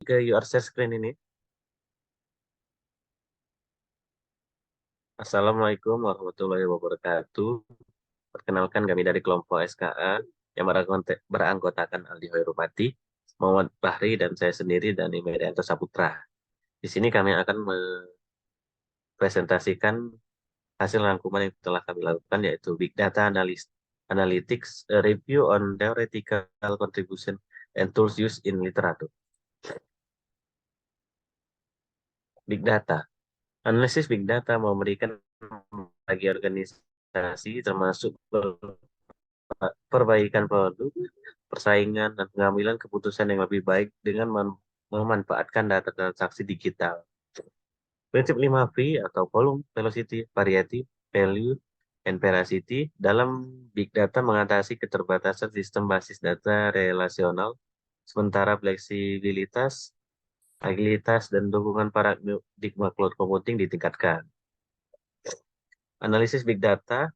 ke your share screen ini. Assalamualaikum warahmatullahi wabarakatuh. Perkenalkan kami dari kelompok SKA yang beranggotakan Aldi Hoirupati, Muhammad Bahri, dan saya sendiri dan Merianto Saputra. Di sini kami akan mempresentasikan hasil rangkuman yang telah kami lakukan, yaitu Big Data Analytics, a Review on Theoretical Contribution and Tools Used in Literature. Big Data. Analisis Big Data memberikan bagi organisasi termasuk perbaikan produk, persaingan, dan pengambilan keputusan yang lebih baik dengan memanfaatkan data transaksi digital. Prinsip 5V atau volume, velocity, variety, value, and veracity dalam Big Data mengatasi keterbatasan sistem basis data relasional, sementara fleksibilitas, agilitas, dan dukungan paradigma cloud computing ditingkatkan. Analisis Big Data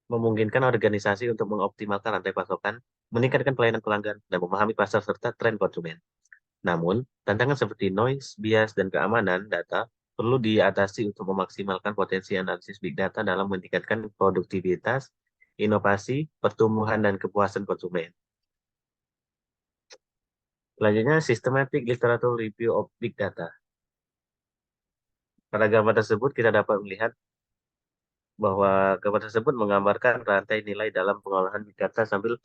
memungkinkan organisasi untuk mengoptimalkan rantai pasokan, meningkatkan pelayanan pelanggan, dan memahami pasar serta tren konsumen. Namun, tantangan seperti noise, bias, dan keamanan data perlu diatasi untuk memaksimalkan potensi analisis big data dalam meningkatkan produktivitas, inovasi, pertumbuhan, dan kepuasan konsumen. Selanjutnya, Systematic Literature Review of Big Data. Pada gambar tersebut, kita dapat melihat bahwa gambar tersebut menggambarkan rantai nilai dalam pengolahan big data sambil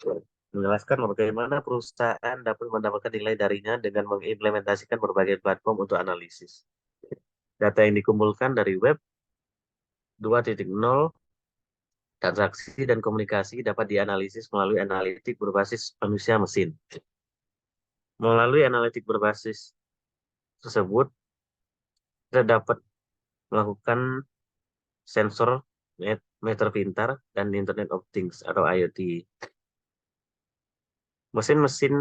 menjelaskan bagaimana perusahaan dapat mendapatkan nilai darinya dengan mengimplementasikan berbagai platform untuk analisis. Data yang dikumpulkan dari web 2.0, transaksi dan komunikasi dapat dianalisis melalui analitik berbasis manusia mesin. Melalui analitik berbasis tersebut, kita dapat melakukan sensor, meter pintar, dan Internet of Things atau IoT. Mesin-mesin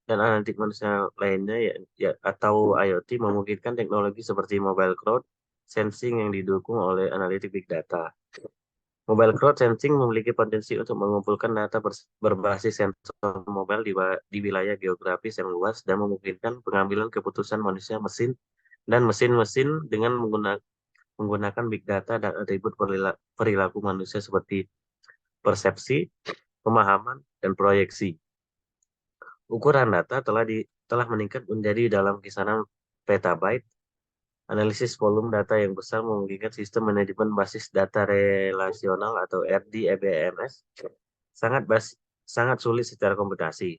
dan analitik manusia lainnya atau IoT memungkinkan teknologi seperti mobile crowd sensing yang didukung oleh analitik big data. Mobile crowd sensing memiliki potensi untuk mengumpulkan data berbasis sensor mobile di wilayah geografis yang luas dan memungkinkan pengambilan keputusan manusia mesin dan mesin-mesin dengan menggunakan big data dan atribut perilaku manusia seperti persepsi, pemahaman, dan proyeksi. Ukuran data telah meningkat menjadi dalam kisaran petabyte. Analisis volume data yang besar memungkinkan sistem manajemen basis data relasional atau RDBMS sangat sulit secara komputasi.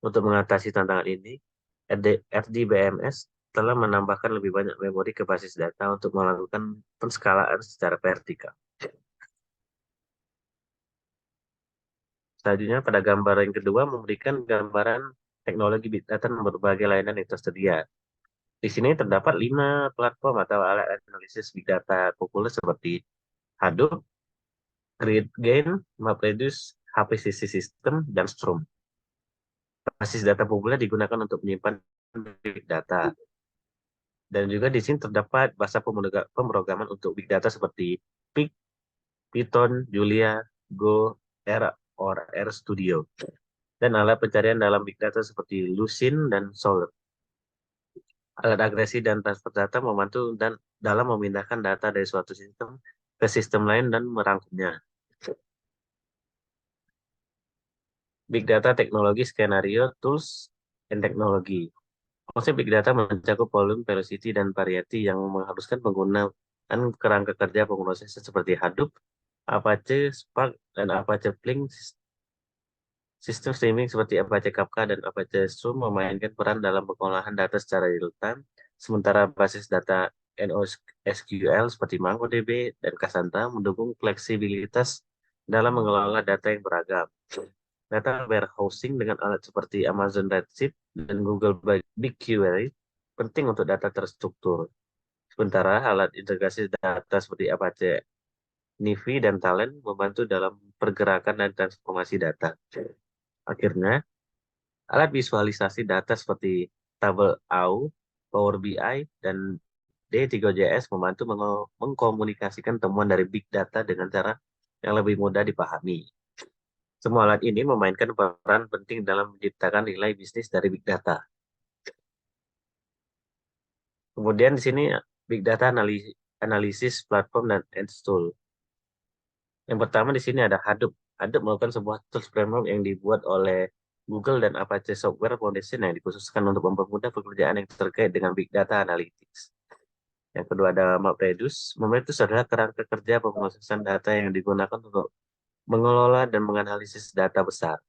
Untuk mengatasi tantangan ini, RDBMS telah menambahkan lebih banyak memori ke basis data untuk melakukan penskalaan secara vertikal. Selanjutnya, pada gambar yang kedua memberikan gambaran teknologi big data dan berbagai layanan yang tersedia. Di sini terdapat 5 platform atau alat analisis big data populer seperti Hadoop, GridGain, MapReduce, HPCC System, dan Strum. Basis data populer digunakan untuk menyimpan big data. Dan juga di sini terdapat bahasa pemrograman untuk big data seperti Pig, Python, Julia, Go, R, or RStudio. Dan alat pencarian dalam big data seperti Lucene dan Solr. Alat agresi dan transfer data membantu dalam memindahkan data dari suatu sistem ke sistem lain dan merangkumnya. Big Data Teknologi Skenario, Tools, dan Teknologi. Konsep Big Data mencakup volume, velocity, dan variety yang mengharuskan penggunaan kerangka kerja pemrosesan seperti Hadoop, Apache Spark, dan Apache Flink. Sistem streaming seperti Apache Kafka dan Apache Stream memainkan peran dalam pengolahan data secara real-time, sementara basis data NoSQL seperti MongoDB dan Cassandra mendukung fleksibilitas dalam mengelola data yang beragam. Data warehousing dengan alat seperti Amazon Redshift dan Google BigQuery penting untuk data terstruktur. Sementara alat integrasi data seperti Apache Nivi dan Talent membantu dalam pergerakan dan transformasi data. Akhirnya, alat visualisasi data seperti Tableau, Power BI, dan D3JS membantu mengkomunikasikan temuan dari big data dengan cara yang lebih mudah dipahami. Semua alat ini memainkan peran penting dalam menciptakan nilai bisnis dari big data. Kemudian di sini big data analisis platform dan edge tool. Yang pertama di sini ada Hadoop. Hadoop merupakan sebuah tools framework yang dibuat oleh Google dan Apache Software Foundation yang dikhususkan untuk mempermudah pekerjaan yang terkait dengan big data analytics. Yang kedua ada MapReduce. MapReduce adalah kerangka kerja pemrosesan data yang digunakan untuk mengelola dan menganalisis data besar.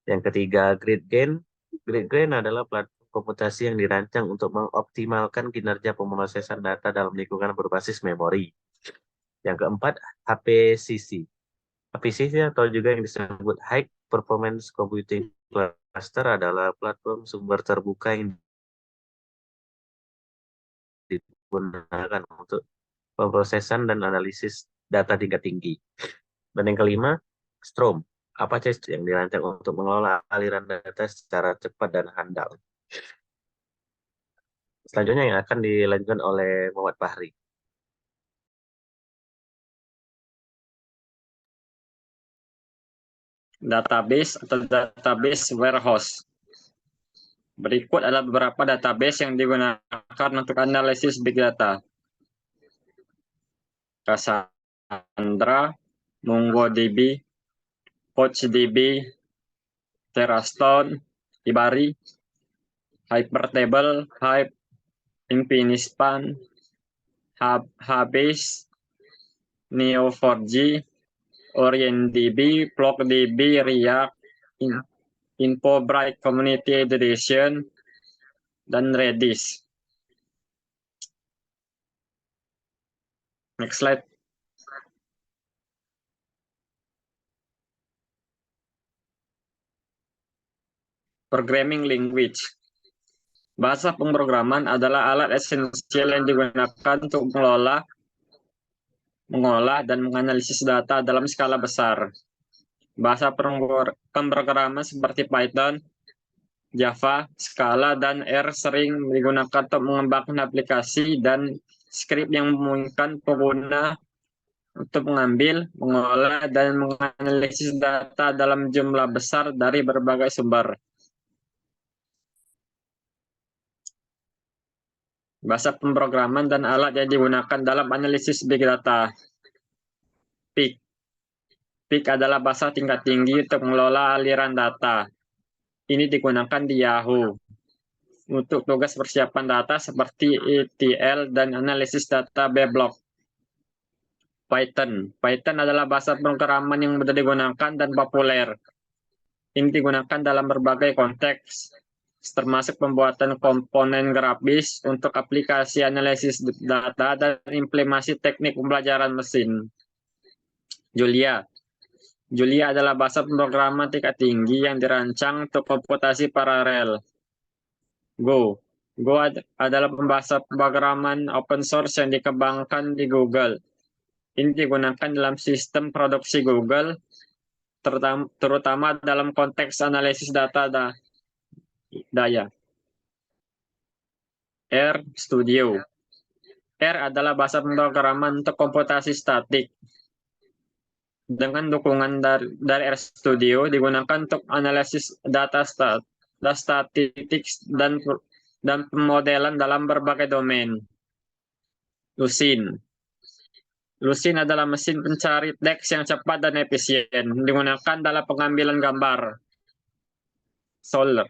Yang ketiga, GridGain. GridGain adalah platform komputasi yang dirancang untuk mengoptimalkan kinerja pemrosesan data dalam lingkungan berbasis memori. Yang keempat, HPCC. HPCC atau juga yang disebut High Performance Computing Cluster adalah platform sumber terbuka yang digunakan untuk pemrosesan dan analisis data tingkat tinggi. Dan yang kelima, Strom. Apache yang dirancang untuk mengelola aliran data secara cepat dan handal. Selanjutnya yang akan dilanjutkan oleh Muhammad Fahri. Database atau database warehouse. Berikut adalah beberapa database yang digunakan untuk analisis big data. Cassandra, MongoDB, PouchDB, Terrastone, Ibari, Hypertable, Hive, Infinispan, Hubase, Neo4j, OrientDB, FlockDB, React, InfoBright Community Edition, dan Redis. Next slide. Programming language. Bahasa pemrograman adalah alat esensial yang digunakan untuk mengolah, dan menganalisis data dalam skala besar. Bahasa pemrograman seperti Python, Java, Scala, dan R sering digunakan untuk mengembangkan aplikasi dan skrip yang memungkinkan pengguna untuk mengambil, mengolah, dan menganalisis data dalam jumlah besar dari berbagai sumber. Bahasa pemrograman dan alat yang digunakan dalam analisis big data. PIC. PIC adalah bahasa tingkat tinggi untuk mengelola aliran data. Ini digunakan di Yahoo untuk tugas persiapan data seperti ETL dan analisis data Bablock. Python. Python adalah bahasa pemrograman yang mudah digunakan dan populer. Ini digunakan dalam berbagai konteks, termasuk pembuatan komponen grafis untuk aplikasi analisis data dan implementasi teknik pembelajaran mesin. Julia. Julia adalah bahasa pemrograman tingkat tinggi yang dirancang untuk komputasi paralel. Go. Go adalah bahasa pemrograman open source yang dikembangkan di Google. Ini digunakan dalam sistem produksi Google, terutama dalam konteks analisis data daya. R Studio. R adalah bahasa pemrograman untuk komputasi statik. Dengan dukungan dari R Studio digunakan untuk analisis data statistik dan pemodelan dalam berbagai domain. Lucene. Lucene adalah mesin pencari teks yang cepat dan efisien, digunakan dalam pengambilan gambar. Solr.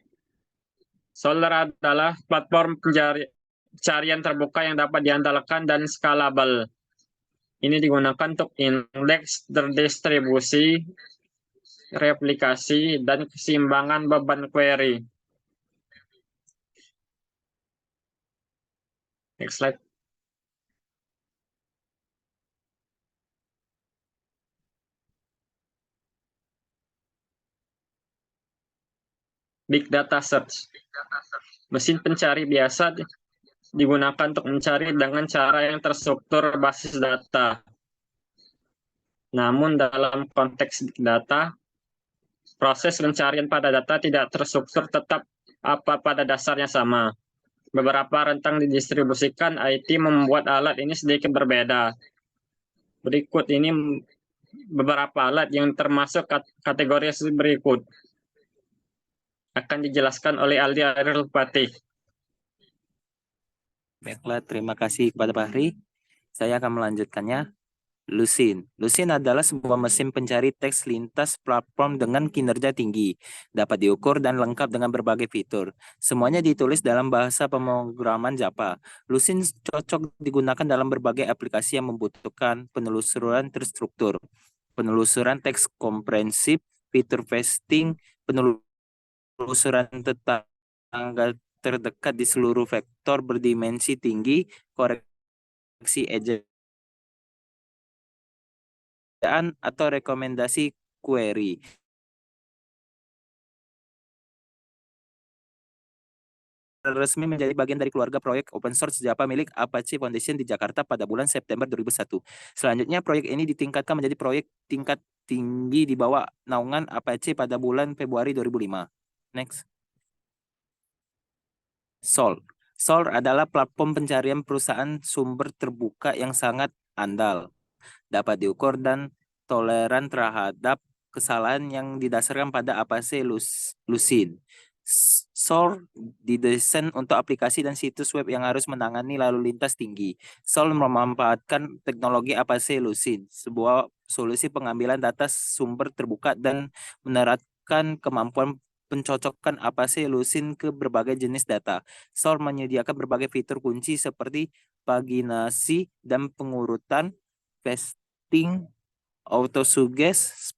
Solr adalah platform pencarian terbuka yang dapat diandalkan dan scalable. Ini digunakan untuk indeks terdistribusi, replikasi, dan keseimbangan beban query. Next slide. Big Data Search. Mesin pencari biasa digunakan untuk mencari dengan cara yang terstruktur basis data. Namun dalam konteks Big Data, proses pencarian pada data tidak terstruktur tetap pada dasarnya sama. Beberapa rentang didistribusikan, IT membuat alat ini sedikit berbeda. Berikut ini beberapa alat yang termasuk kategori berikut. Akan dijelaskan oleh Aldi Aril Patih. Baiklah, terima kasih kepada Fahri. Saya akan melanjutkannya. Lucene. Lucene adalah sebuah mesin pencari teks lintas platform dengan kinerja tinggi, dapat diukur dan lengkap dengan berbagai fitur. Semuanya ditulis dalam bahasa pemrograman Java. Lucene cocok digunakan dalam berbagai aplikasi yang membutuhkan penelusuran terstruktur, penelusuran teks komprehensif, fitur vesting, penelusuran tetangga terdekat di seluruh vektor berdimensi tinggi, koreksi ejaan atau rekomendasi query. Resmi menjadi bagian dari keluarga proyek open source Java milik Apache Foundation di Jakarta pada bulan September 2001. Selanjutnya, proyek ini ditingkatkan menjadi proyek tingkat tinggi di bawah naungan Apache pada bulan Februari 2005. Next. Solr. Solr adalah platform pencarian perusahaan sumber terbuka yang sangat andal, dapat diukur dan toleran terhadap kesalahan yang didasarkan pada Apache Lucene. Solr didesain untuk aplikasi dan situs web yang harus menangani lalu lintas tinggi. Solr memanfaatkan teknologi Apache Lucene, sebuah solusi pengambilan data sumber terbuka dan menerapkan kemampuan pencocokan Apache Lucene ke berbagai jenis data. Solr menyediakan berbagai fitur kunci seperti paginasi dan pengurutan, vesting, autosuggest,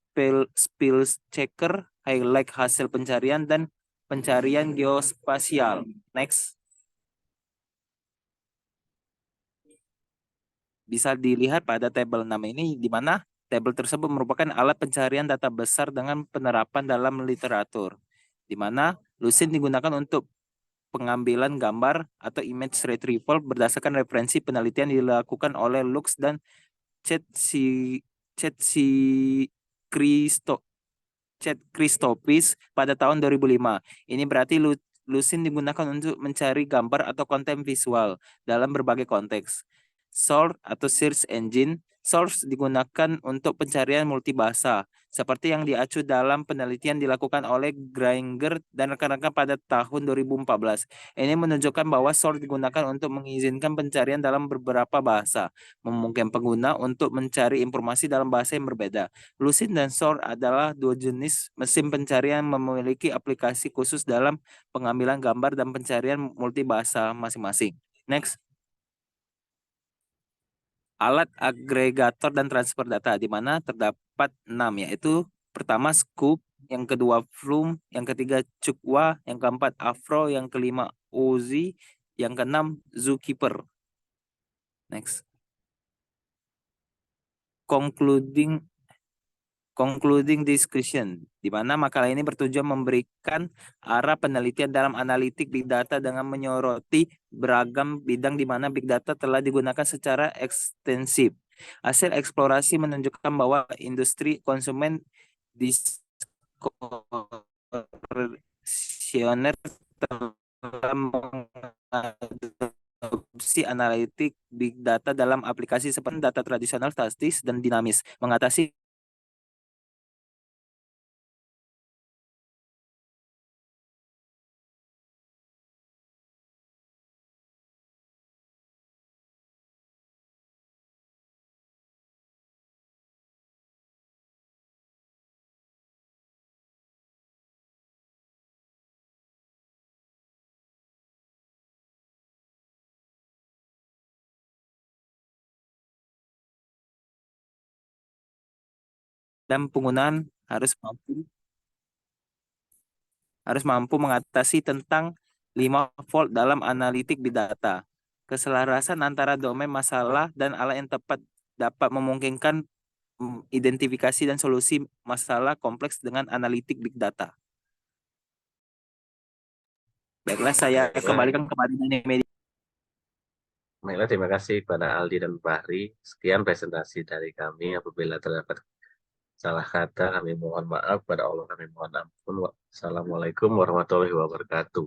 spell checker, highlight hasil pencarian, dan pencarian geospasial. Next. Bisa dilihat pada tabel 6 ini, di mana tabel tersebut merupakan alat pencarian data besar dengan penerapan dalam literatur, di mana Lucene digunakan untuk pengambilan gambar atau image retrieval berdasarkan referensi penelitian dilakukan oleh Lux dan Christopis pada tahun 2005. Ini berarti Lucene digunakan untuk mencari gambar atau konten visual dalam berbagai konteks. Solr atau Search Engine. Solr digunakan untuk pencarian multibahasa, seperti yang diacu dalam penelitian dilakukan oleh Grainger dan rekan-rekan pada tahun 2014. Ini menunjukkan bahwa Solr digunakan untuk mengizinkan pencarian dalam beberapa bahasa, memungkinkan pengguna untuk mencari informasi dalam bahasa yang berbeda. Lucene dan Solr adalah dua jenis mesin pencarian yang memiliki aplikasi khusus dalam pengambilan gambar dan pencarian multibahasa masing-masing. Next. Alat agregator dan transfer data, di mana terdapat 6, yaitu pertama Scoop, yang kedua Flume, yang ketiga Chukwa, yang keempat Afro, yang kelima Ozi, yang keenam Zookeeper. Next. Concluding discussion, di mana makalah ini bertujuan memberikan arah penelitian dalam analitik big data dengan menyoroti beragam bidang di mana big data telah digunakan secara ekstensif. Hasil eksplorasi menunjukkan bahwa industri konsumen diskoneksi telah mengadopsi analitik big data dalam aplikasi seperti data tradisional, statis, dan dinamis, mengatasi dan penggunaan harus mampu mengatasi tentang 5 fault dalam analitik big data. Keselarasan antara domain masalah dan alat yang tepat dapat memungkinkan identifikasi dan solusi masalah kompleks dengan analitik big data. Baiklah, saya kembalikan kepada media. Baiklah, terima kasih kepada Aldi dan Fahri. Sekian presentasi dari kami. Apabila terdapat salah kata, kami mohon maaf. Pada Allah kami mohon ampun. Wassalamualaikum warahmatullahi wabarakatuh.